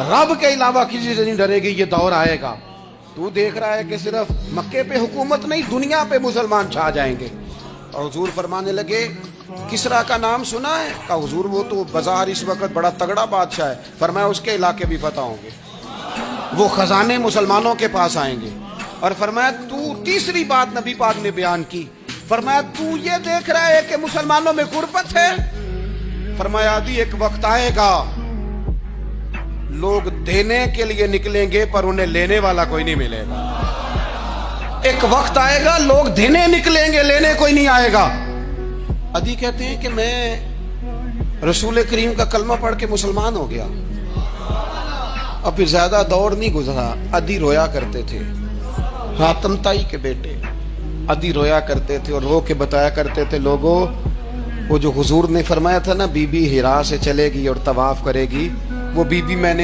रब के अलावा किसी से नहीं डरेगी, ये दौर आएगा। तू देख रहा है कि सिर्फ मक्के पे हुकूमत नहीं, दुनिया पे मुसलमान छा जाएंगे। और हुजूर फरमाने लगे, किसरा का नाम सुना है? कहा हुजूर वो तो बाजार इस वक्त बड़ा तगड़ा बादशाह है। फरमाया उसके इलाके भी फतह होंगे, वो खजाने मुसलमानों के पास आएंगे। और फरमाया तू, तीसरी बात नबी पाक ने बयान की, फरमाया तू ये देख रहा है कि मुसलमानों में गुर्बत है? फरमाया आदि एक वक्त आएगा लोग देने के लिए निकलेंगे पर उन्हें लेने वाला कोई नहीं मिलेगा। एक वक्त आएगा लोग देने निकलेंगे, लेने कोई नहीं आएगा। अदी कहते हैं कि मैं रसूल करीम का कलमा पढ़ के मुसलमान हो गया। अब फिर ज्यादा दौर नहीं गुजरा, अदी रोया करते थे, हातम ताई के बेटे अदी रोया करते थे और रो के बताया करते थे, लोगों वो जो हुजूर ने फरमाया था ना बीबी हिरा से चलेगी और तवाफ करेगी, वो बीबी मैंने